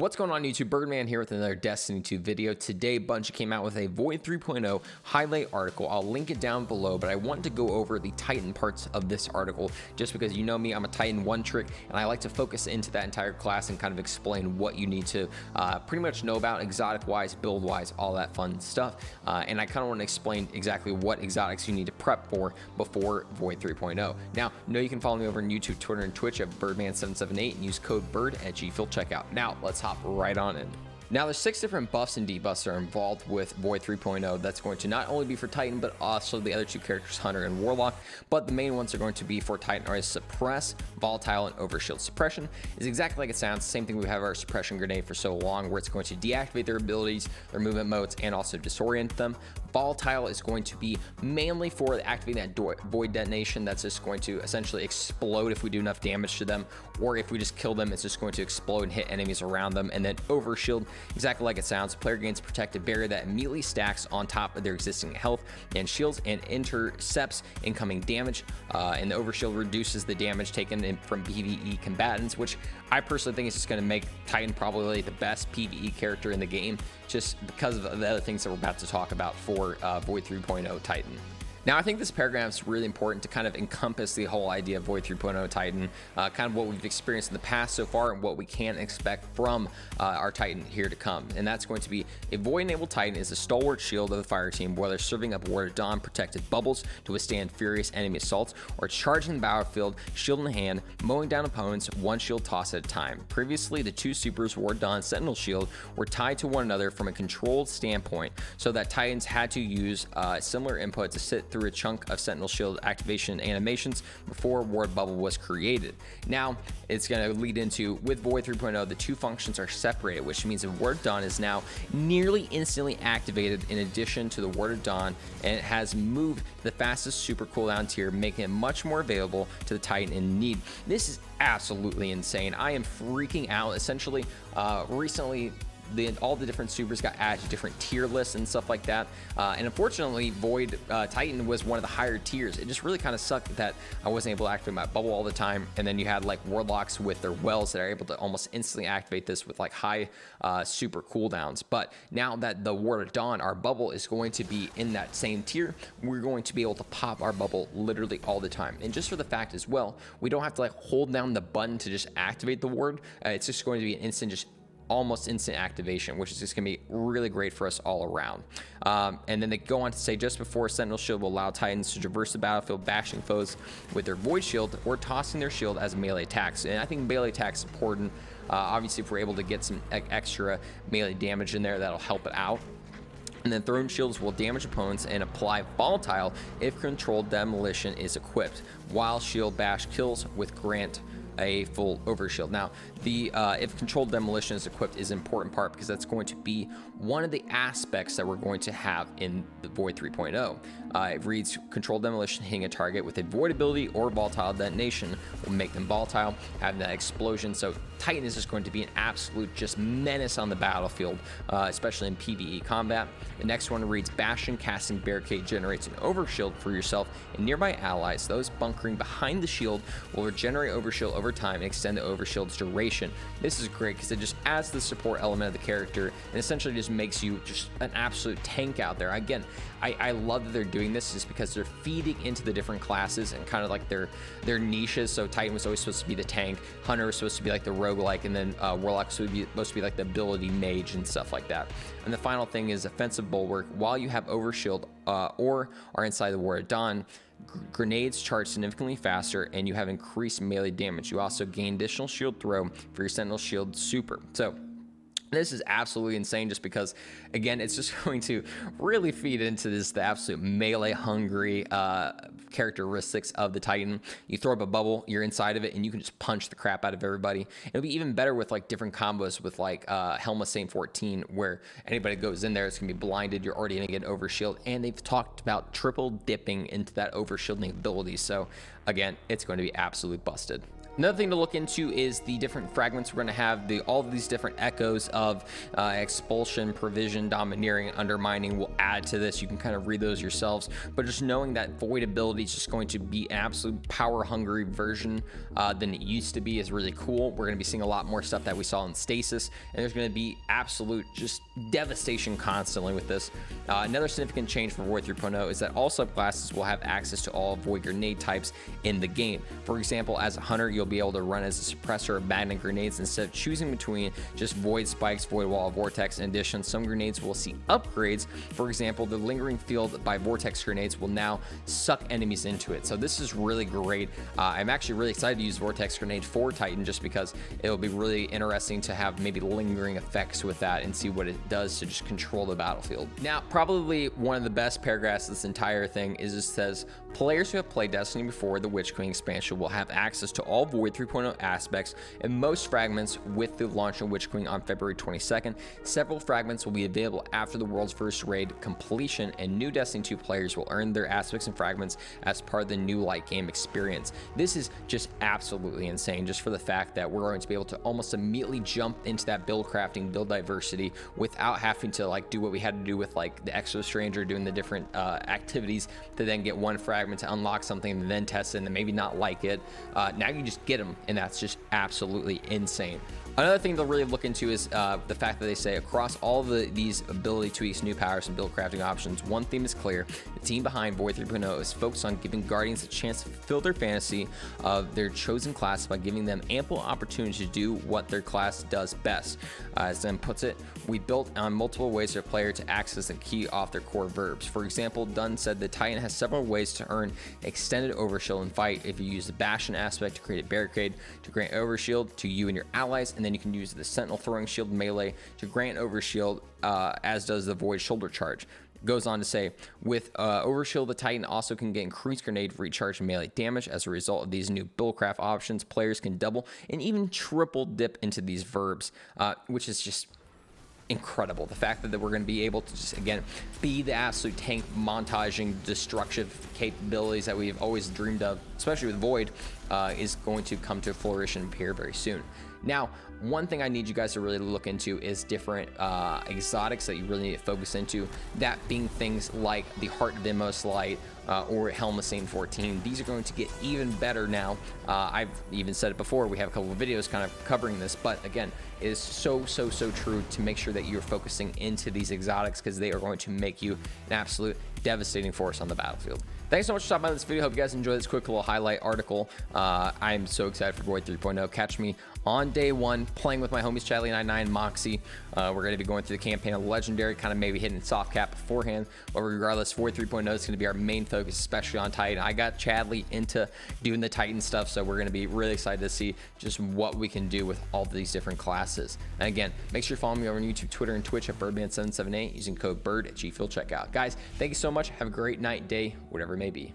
What's going on YouTube? Byrdman here with another Destiny 2 video. Today Bungie came out with a Void 3.0 highlight article. I'll link it down below, but I wanted to go over the Titan parts of this article just because you know me, I'm a Titan one trick and I like to focus into that entire class and kind of explain what you need to pretty much know about exotic wise, build wise, all that fun stuff. And I kind of want to explain exactly what exotics you need to prep for before Void 3.0. Now, know you can follow me over on YouTube, Twitter, and Twitch at Byrdman778 and use code BIRD at GFIL checkout. Now, let's hop right on in. Now, there's 6 different buffs and debuffs that are involved with Void 3.0 that's going to not only be for Titan, but also the other 2 characters, Hunter and Warlock. But the main ones are going to be for Titan are Suppress, Volatile, and Overshield. Suppression is exactly like it sounds. Same thing we have our Suppression Grenade for so long, where it's going to deactivate their abilities, their movement modes, and also disorient them. Volatile is going to be mainly for activating that Void Detonation that's just going to essentially explode if we do enough damage to them, or if we just kill them, it's just going to explode and hit enemies around them. And then Overshield, exactly like it sounds, the player gains protected barrier that immediately stacks on top of their existing health and shields and intercepts incoming damage. And the Overshield reduces the damage taken from PvE combatants, which I personally think is just going to make Titan probably the best PvE character in the game, just because of the other things that we're about to talk about for Void 3.0 Titan. Now, I think this paragraph is really important to kind of encompass the whole idea of Void 3.0 Titan, kind of what we've experienced in the past so far and what we can expect from our Titan here to come. And that's going to be a Void-enabled Titan is a stalwart shield of the fire team, whether serving up Ward of Dawn protected bubbles to withstand furious enemy assaults, or charging the battlefield, shield in hand, mowing down opponents one shield toss at a time. Previously, the 2 supers, Ward of Dawn and Sentinel Shield, were tied to one another from a controlled standpoint, so that Titans had to use similar input to sit through a chunk of Sentinel Shield activation animations before Ward Bubble was created. Now, it's going to lead into, with Void 3.0, the 2 functions are separated, which means that Ward of Dawn is now nearly instantly activated in addition to the Ward of Dawn, and it has moved to the fastest super cooldown tier, making it much more available to the Titan in need. This is absolutely insane. I am freaking out. Essentially, recently, all the different supers got added to different tier lists and stuff like that, and unfortunately Void Titan was one of the higher tiers. It just really kind of sucked that I wasn't able to activate my bubble all the time, and then you had like Warlocks with their wells that are able to almost instantly activate this with like high super cooldowns. But now that the Ward of Dawn, our bubble is going to be in that same tier, we're going to be able to pop our bubble literally all the time. And just for the fact as well, we don't have to like hold down the button to just activate the ward. It's just going to be an instant, just almost instant activation, which is just gonna be really great for us all around. And then they go on to say, just before Sentinel Shield will allow Titans to traverse the battlefield, bashing foes with their Void Shield or tossing their shield as melee attacks. And I think melee attacks is important. Obviously, if we're able to get some extra melee damage in there, that'll help it out. And then Thrown Shields will damage opponents and apply Volatile if Controlled Demolition is equipped, while Shield Bash kills with grant a full Overshield. Now, the if Controlled Demolition is equipped is an important part, because that's going to be one of the aspects that we're going to have in the Void 3.0. It reads, Controlled Demolition hitting a target with a Void ability or Volatile Detonation will make them volatile, having that explosion. So Titan is just going to be an absolute just menace on the battlefield, especially in PvE combat. The next one reads, Bastion casting Barricade generates an Overshield for yourself and nearby allies. Those bunkering behind the shield will regenerate Overshield over time and extend the Overshield's duration. This is great because it just adds the support element of the character and essentially just makes you just an absolute tank out there. Again, I love that they're doing this just because they're feeding into the different classes and kind of like their niches. So Titan was always supposed to be the tank, Hunter was supposed to be like the roguelike, and then Warlock was supposed to be like the ability mage and stuff like that. And the final thing is Offensive Bulwark. While you have Overshield or are inside the Ward of Dawn, grenades charge significantly faster and you have increased melee damage. You also gain additional shield throw for your Sentinel Shield super. So this is absolutely insane, just because, again, it's just going to really feed into the absolute melee hungry characteristics of the Titan. You throw up a bubble, you're inside of it, and you can just punch the crap out of everybody. It'll be even better with like different combos with like Helma Saint 14, where anybody goes in there, it's gonna be blinded. You're already gonna get Overshield, and they've talked about triple dipping into that overshielding ability. So again, it's going to be absolutely busted. Another thing to look into is the different fragments we're going to have. All of these different echoes of expulsion, provision, domineering, undermining will add to this. You can kind of read those yourselves, but just knowing that void ability is just going to be an absolute power hungry version than it used to be is really cool. We're going to be seeing a lot more stuff that we saw in stasis, and there's going to be absolute just devastation constantly with this. Another significant change for Void 3.0 is that all subclasses will have access to all void grenade types in the game. For example, as a hunter, you'll be able to run as a suppressor of magnet grenades instead of choosing between just void spikes, void wall, vortex. In addition, some grenades will see upgrades. For example, the lingering field by vortex grenades will now suck enemies into it. So this is really great. I'm actually really excited to use vortex grenade for Titan just because it'll be really interesting to have maybe lingering effects with that and see what it does to just control the battlefield. Now, probably one of the best paragraphs of this entire thing is it says, players who have played Destiny before the Witch Queen expansion will have access to all Void 3.0 aspects and most fragments with the launch of Witch Queen on February 22nd. Several fragments will be available after the world's first raid completion, and new Destiny 2 players will earn their aspects and fragments as part of the new light game experience. This is just absolutely insane, just for the fact that we're going to be able to almost immediately jump into that build crafting, build diversity without having to like do what we had to do with like the Exo Stranger, doing the different activities to then get one fragment to unlock something and then test it and then maybe not like it. Now you just get them, and that's just absolutely insane. Another thing they'll really look into is the fact that they say across all these ability tweaks, new powers, and build crafting options, one theme is clear. The team behind Void 3.0 is focused on giving Guardians a chance to fulfill their fantasy of their chosen class by giving them ample opportunity to do what their class does best. As Zen puts it, we built on multiple ways for a player to access and key off their core verbs. For example, Dunn said the Titan has several ways to earn extended overshield and fight. If you use the Bastion aspect to create a barricade to grant overshield to you and your allies, and then you can use the Sentinel throwing shield melee to grant overshield, as does the Void shoulder charge. Goes on to say, with overshield, the Titan also can get increased grenade recharge and melee damage. As a result of these new buildcraft options, players can double and even triple dip into these verbs, which is just incredible. The fact that we're going to be able to just again be the absolute tank montaging destructive capabilities that we've always dreamed of, especially with Void, is going to come to fruition here very soon. Now, one thing I need you guys to really look into is different exotics that you really need to focus into, that being things like the Heart of Demos Light or Helmsane 14. These are going to get even better now. I've even said it before, we have a couple of videos kind of covering this, but again, it is so true to make sure that you're focusing into these exotics because they are going to make you an absolute devastating force on the battlefield. Thanks so much for stopping by this video. Hope you guys enjoyed this quick little highlight article. I'm so excited for Void 3.0. Catch me on day one playing with my homies Chadley99, Moxie. We're going to be going through the campaign of Legendary, kind of maybe hitting soft cap beforehand. But regardless, Void 3.0 is going to be our main focus, especially on Titan. I got Chadley into doing the Titan stuff, so we're going to be really excited to see just what we can do with all of these different classes. And again, make sure you follow me over on YouTube, Twitter, and Twitch at Byrdman778 using code BIRD at GFuel checkout. Guys, thank you so much. Have a great night, day, whatever it may be.